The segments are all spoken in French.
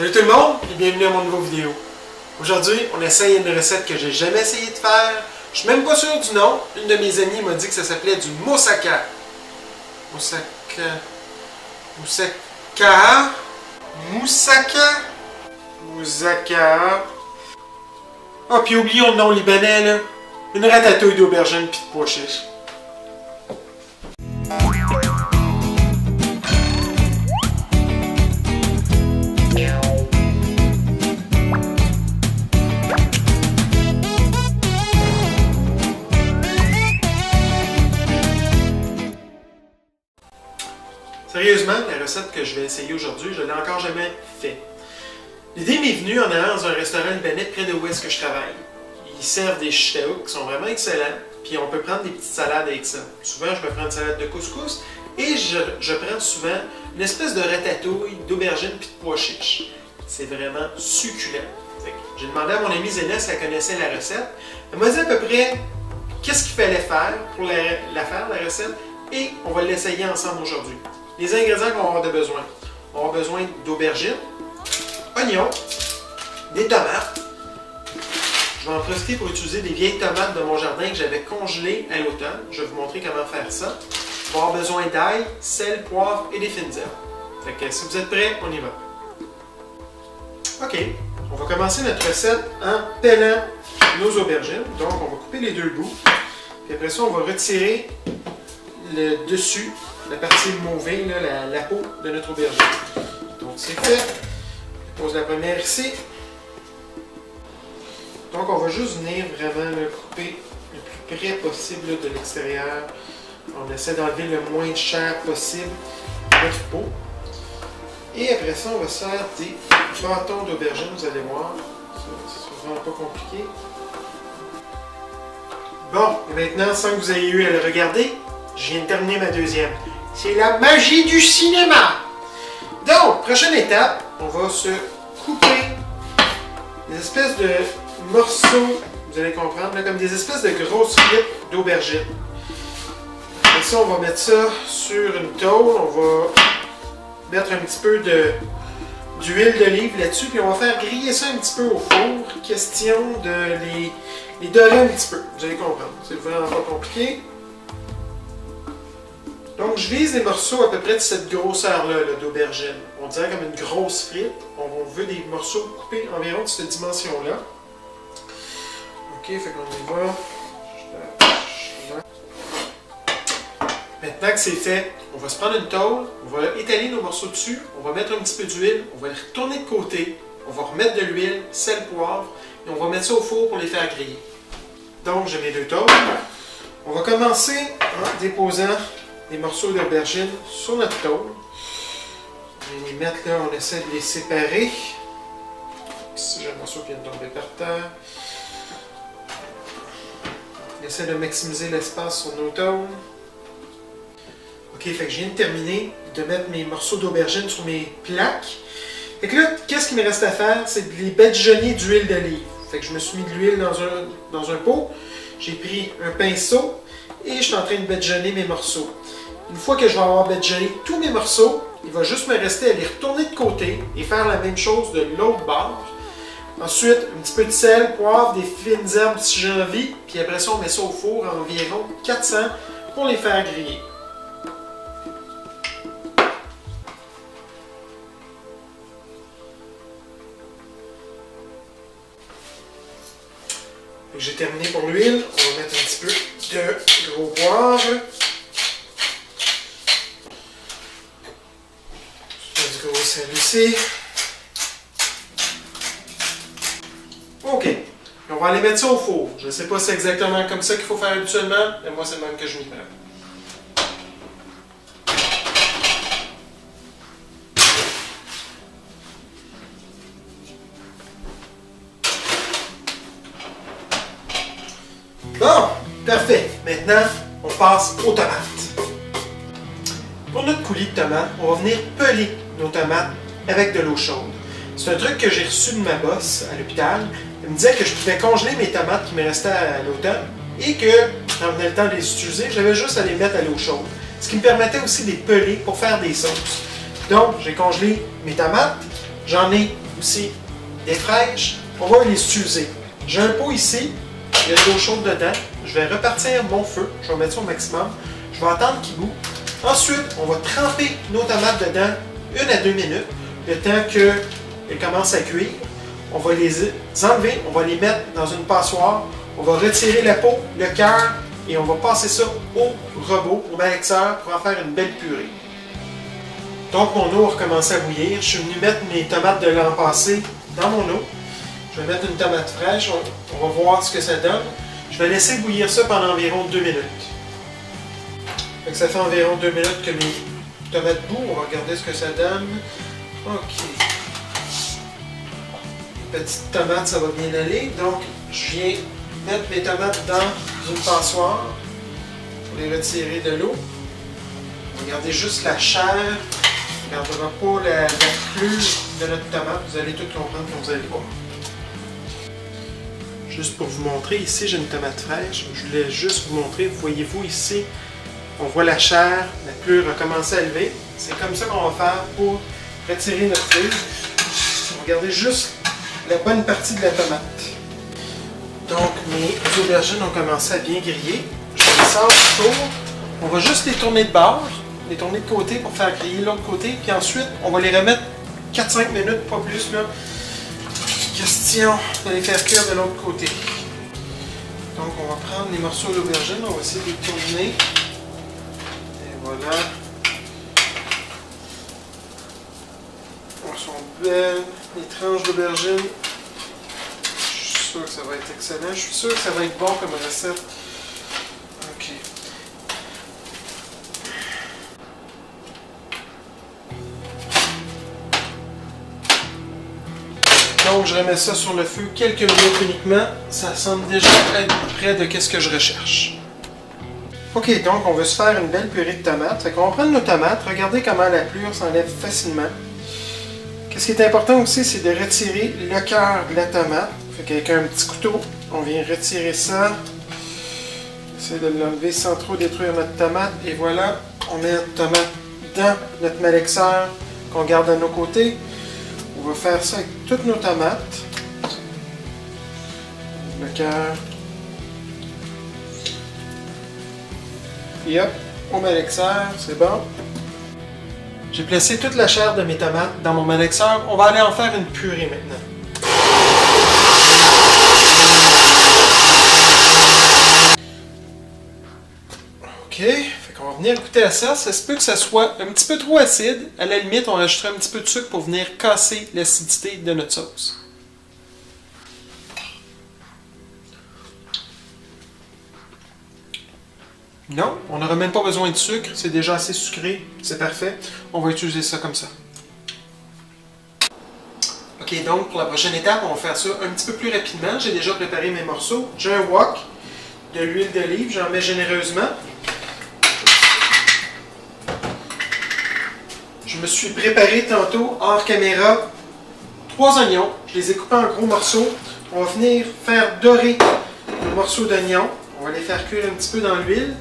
Salut tout le monde et bienvenue à mon nouveau vidéo. Aujourd'hui, on essaye une recette que j'ai jamais essayé de faire. Je suis même pas sûr du nom. Une de mes amies m'a dit que ça s'appelait du moussaka. Moussaka. Ah, puis oublions le nom libanais, là. Une ratatouille d'aubergine pis de pois chiches. Sérieusement, la recette que je vais essayer aujourd'hui, je ne l'ai encore jamais fait. L'idée m'est venue en allant dans un restaurant libanais près de où est-ce que je travaille. Ils servent des shtaouk qui sont vraiment excellents, puis on peut prendre des petites salades avec ça. Souvent, je me prends une salade de couscous et je prends souvent une espèce de ratatouille d'aubergine puis de pois chiches. C'est vraiment succulent. J'ai demandé à mon amie Zéna si elle connaissait la recette. Elle m'a dit à peu près qu'est-ce qu'il fallait faire pour la faire, la recette, et on va l'essayer ensemble aujourd'hui. Les ingrédients qu'on va avoir besoin. On va avoir besoin d'aubergines, oignons, des tomates. Je vais en profiter pour utiliser des vieilles tomates de mon jardin que j'avais congelées à l'automne. Je vais vous montrer comment faire ça. On va avoir besoin d'ail, sel, poivre et des fines herbes. Fait que si vous êtes prêts, on y va. OK, on va commencer notre recette en pellant nos aubergines. Donc on va couper les deux bouts. Puis après ça, on va retirer le dessus, la partie mauvée, là, la peau de notre aubergine. Donc c'est fait. Je pose la première ici. Donc on va juste venir vraiment le couper le plus près possible là, de l'extérieur. On essaie d'enlever le moins de chair possible de notre peau. Et après ça, on va se faire des bâtons d'aubergine, vous allez voir. C'est vraiment pas compliqué. Bon, et maintenant, sans que vous ayez eu à le regarder, je viens de terminer ma deuxième. C'est la magie du cinéma! Donc, prochaine étape, on va se couper des espèces de morceaux, vous allez comprendre, là, comme des espèces de grosses frites d'aubergine. Et ça, on va mettre ça sur une tôle, on va mettre un petit peu d'huile d'olive là-dessus, puis on va faire griller ça un petit peu au four, question de les dorer un petit peu, vous allez comprendre, c'est vraiment pas compliqué. Donc, je vise des morceaux à peu près de cette grosseur-là d'aubergine. On dirait comme une grosse frite. On veut des morceaux coupés environ de cette dimension-là. OK, fait qu'on y va. Maintenant que c'est fait, on va se prendre une tôle, on va étaler nos morceaux dessus, on va mettre un petit peu d'huile, on va les retourner de côté, on va remettre de l'huile, sel, poivre, et on va mettre ça au four pour les faire griller. Donc, j'ai mes deux tôles. On va commencer en déposant des morceaux d'aubergine sur notre tôle. On va les mettre là, on essaie de les séparer. Ici, j'ai un morceau qui vient de tomber par terre. On essaie de maximiser l'espace sur nos tôles. Ok, fait que je viens de terminer de mettre mes morceaux d'aubergine sur mes plaques. Fait que là, qu'est-ce qu'il me reste à faire? C'est de les badigeonner d'huile d'olive. Fait que je me suis mis de l'huile dans un pot. J'ai pris un pinceau et je suis en train de badigeonner mes morceaux. Une fois que je vais avoir badigeonné tous mes morceaux, il va juste me rester à les retourner de côté et faire la même chose de l'autre bord. Ensuite, un petit peu de sel, poivre, des fines herbes si j'ai envie. Puis après ça, on met ça au four à environ 400 pour les faire griller. J'ai terminé pour l'huile. On va mettre un petit peu de gros poivre. Du gros sel ici. OK. On va aller mettre ça au four. Je ne sais pas si c'est exactement comme ça qu'il faut faire habituellement, mais moi, c'est le même que je m'y prends. Bon, parfait. Maintenant, on passe aux tomates. Pour notre coulis de tomates, on va venir peler nos tomates avec de l'eau chaude. C'est un truc que j'ai reçu de ma boss à l'hôpital. Elle me disait que je pouvais congeler mes tomates qui me restaient à l'automne et que, quand venait le temps de les utiliser, j'avais juste à les mettre à l'eau chaude. Ce qui me permettait aussi de les peler pour faire des sauces. Donc, j'ai congelé mes tomates. J'en ai aussi des fraîches, on va les utiliser. J'ai un pot ici, il y a de l'eau chaude dedans. Je vais repartir mon feu, je vais mettre ça au maximum. Je vais attendre qu'il bout. Ensuite, on va tremper nos tomates dedans 1 à 2 minutes, le temps qu'elles commencent à cuire. On va les enlever, on va les mettre dans une passoire, on va retirer la peau, le cœur, et on va passer ça au robot, au malaxeur, pour en faire une belle purée. Donc mon eau a recommencé à bouillir. Je suis venu mettre mes tomates de l'an passé dans mon eau. Je vais mettre une tomate fraîche, on va voir ce que ça donne. Je vais laisser bouillir ça pendant environ 2 minutes. Ça fait environ 2 minutes que mes tomates bouent. On va regarder ce que ça donne. OK. Petite tomate, ça va bien aller. Donc, je viens mettre mes tomates dans une passoire pour les retirer de l'eau. Regardez juste la chair. On ne regardera pas la pelure de notre tomate. Vous allez tout comprendre quand vous allez voir. Juste pour vous montrer, ici j'ai une tomate fraîche. Je voulais juste vous montrer. Voyez-vous ici, on voit la chair, la pelure a commencé à lever. C'est comme ça qu'on va faire pour retirer notre pelure. Regardez juste la bonne partie de la tomate. Donc mes aubergines ont commencé à bien griller. Je les sors du four. On va juste les tourner de bord, les tourner de côté pour faire griller l'autre côté. Puis ensuite, on va les remettre 4-5 minutes, pas plus là. Question de les faire cuire de l'autre côté. Donc on va prendre les morceaux d'aubergine, on va essayer de les tourner. Et voilà. Elles sont belles, les tranches d'aubergine. Je suis sûr que ça va être excellent. Je suis sûr que ça va être bon comme recette. Ok. Donc je remets ça sur le feu quelques minutes uniquement. Ça semble déjà être près de ce que je recherche. Ok, donc on veut se faire une belle purée de tomates. Fait qu'on va prendre nos tomates. Regardez comment la pelure s'enlève facilement. Ce qui est important aussi, c'est de retirer le cœur de la tomate. Fait qu'avec un petit couteau, on vient retirer ça. Essayer de l'enlever sans trop détruire notre tomate. Et voilà, on met notre tomate dans notre malaxeur qu'on garde à nos côtés. On va faire ça avec toutes nos tomates. Le cœur. Et hop, au malaxeur, c'est bon. J'ai placé toute la chair de mes tomates dans mon malaxeur. On va aller en faire une purée maintenant. Ok, fait qu'on va venir goûter à ça. Ça se peut que ça soit un petit peu trop acide. À la limite, on rajoutera un petit peu de sucre pour venir casser l'acidité de notre sauce. Non, on n'aura même pas besoin de sucre, c'est déjà assez sucré, c'est parfait. On va utiliser ça comme ça. Ok, donc pour la prochaine étape, on va faire ça un petit peu plus rapidement. J'ai déjà préparé mes morceaux. J'ai un wok, de l'huile d'olive, j'en mets généreusement. Je me suis préparé tantôt, hors caméra, 3 oignons. Je les ai coupés en gros morceaux. On va venir faire dorer nos morceaux d'oignons. On va les faire cuire un petit peu dans l'huile.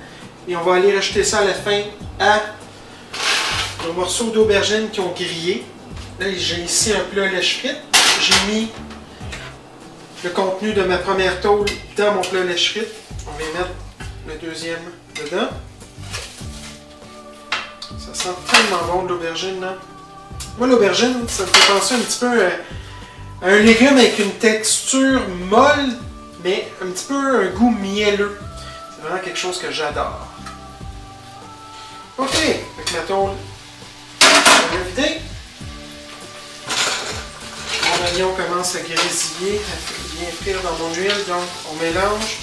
Et on va aller rajouter ça à la fin à nos morceaux d'aubergine qui ont grillé. Là, j'ai ici un plat lèche frites. J'ai mis le contenu de ma première tôle dans mon plat lèche frites. On va mettre le deuxième dedans. Ça sent tellement bon de l'aubergine, là. Moi, l'aubergine, ça me fait penser un petit peu à un légume avec une texture molle, mais un petit peu un goût mielleux. C'est vraiment quelque chose que j'adore. Ok, avec ma tôle, on va vider. Mon oignon commence à grésiller, à bien frire dans mon huile, donc on mélange.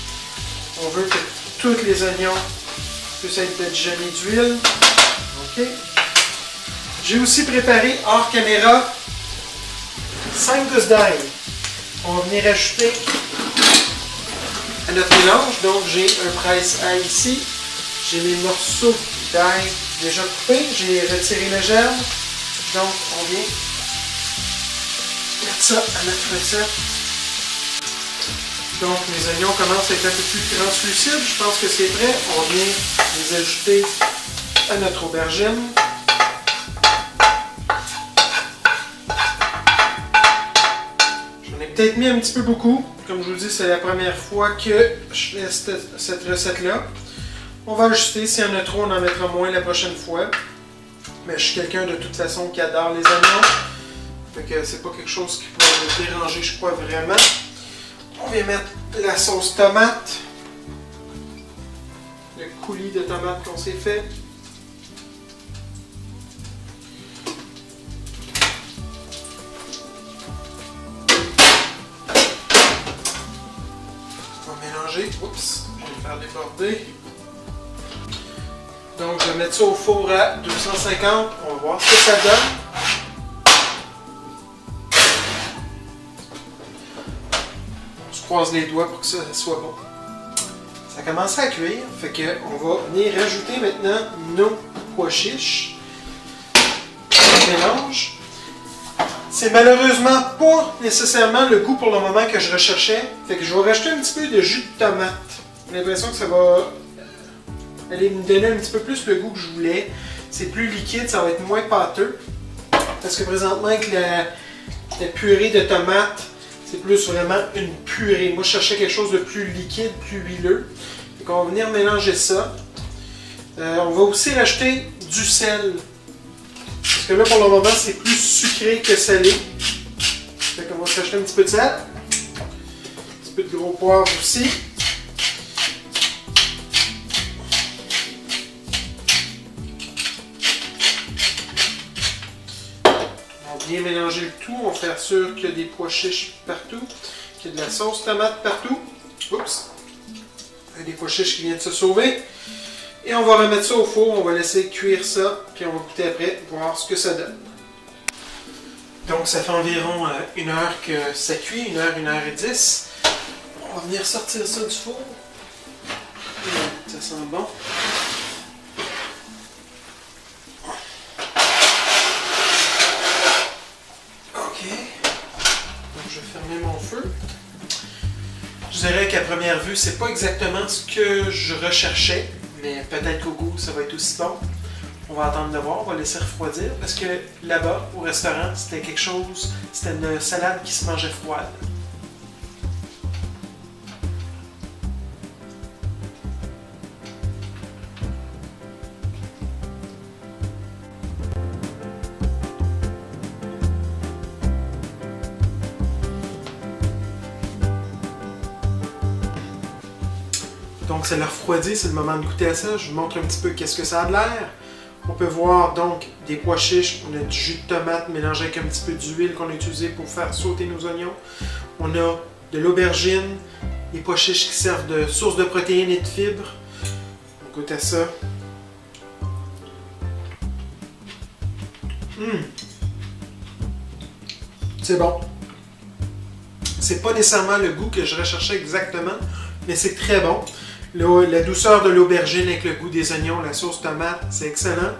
On veut que tous les oignons puissent être badigeonnés d'huile. Ok. J'ai aussi préparé hors caméra 5 gousses d'ail. On va venir ajouter à notre mélange. Donc j'ai un presse ail ici. J'ai mes morceaux d'ail déjà coupés. J'ai retiré les germes. Donc on vient mettre ça à notre recette. Donc mes oignons commencent à être un peu plus translucides. Je pense que c'est prêt. On vient les ajouter à notre aubergine. peut-être mis un petit peu beaucoup. Comme je vous dis, c'est la première fois que je fais cette recette-là. On va ajuster. S'il y en a trop, on en mettra moins la prochaine fois. Mais je suis quelqu'un de toute façon qui adore les oignons. Fait que c'est pas quelque chose qui pourrait me déranger, je crois vraiment. On vient mettre la sauce tomate. Le coulis de tomate qu'on s'est fait. Oups, je vais le faire déborder. Donc, je vais mettre ça au four à 250. On va voir ce que ça donne. On se croise les doigts pour que ça soit bon. Ça commence à cuire, fait qu'on va venir rajouter maintenant nos pois chiches. On mélange. C'est malheureusement pas nécessairement le goût pour le moment que je recherchais. Fait que je vais rajouter un petit peu de jus de tomate. J'ai l'impression que ça va aller me donner un petit peu plus le goût que je voulais. C'est plus liquide, ça va être moins pâteux. Parce que présentement avec la purée de tomate, c'est plus vraiment une purée. Moi je cherchais quelque chose de plus liquide, plus huileux. Donc on va venir mélanger ça. On va aussi rajouter du sel. Parce que là, pour le moment, c'est plus sucré que salé. Fait qu'on va se rajouter un petit peu de sel. Un petit peu de gros poivre aussi. On va bien mélanger le tout. On va faire sûr qu'il y a des pois chiches partout. Qu'il y a de la sauce tomate partout. Oups! Il y a des pois chiches qui viennent de se sauver. Et on va remettre ça au four, on va laisser cuire ça, puis on va goûter après, voir ce que ça donne. Donc ça fait environ 1 heure que ça cuit, 1 heure et 10. On va venir sortir ça du four. Ça sent bon. Ok. Donc je vais fermer mon feu. Je dirais qu'à première vue, c'est pas exactement ce que je recherchais. Mais peut-être qu'au goût, ça va être aussi bon. On va attendre de voir, on va laisser refroidir. Parce que là-bas, au restaurant, c'était quelque chose, c'était une salade qui se mangeait froide. Donc ça l'a refroidi, c'est le moment de goûter à ça. Je vous montre un petit peu qu'est-ce que ça a de l'air. On peut voir donc des pois chiches, on a du jus de tomate mélangé avec un petit peu d'huile qu'on a utilisé pour faire sauter nos oignons. On a de l'aubergine, des pois chiches qui servent de source de protéines et de fibres. On goûte à ça. C'est bon. C'est pas nécessairement le goût que je recherchais exactement, mais c'est très bon. La douceur de l'aubergine avec le goût des oignons, la sauce tomate, c'est excellent.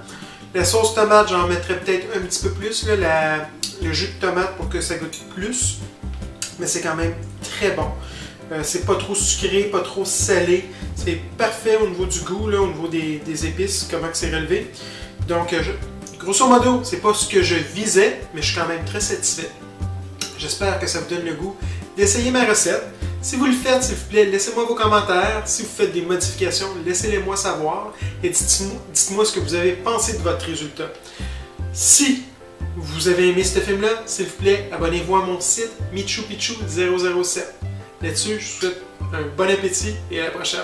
La sauce tomate, j'en mettrais peut-être un petit peu plus, là, le jus de tomate pour que ça goûte plus. Mais c'est quand même très bon. C'est pas trop sucré, pas trop salé. C'est parfait au niveau du goût, là, au niveau des épices, comment c'est relevé. Donc, grosso modo, c'est pas ce que je visais, mais je suis quand même très satisfait. J'espère que ça vous donne le goût d'essayer ma recette. Si vous le faites, s'il vous plaît, laissez-moi vos commentaires. Si vous faites des modifications, laissez-les-moi savoir. Et dites-moi ce que vous avez pensé de votre résultat. Si vous avez aimé ce film-là, s'il vous plaît, abonnez-vous à mon site MichuPichu007. Là-dessus, je vous souhaite un bon appétit et à la prochaine.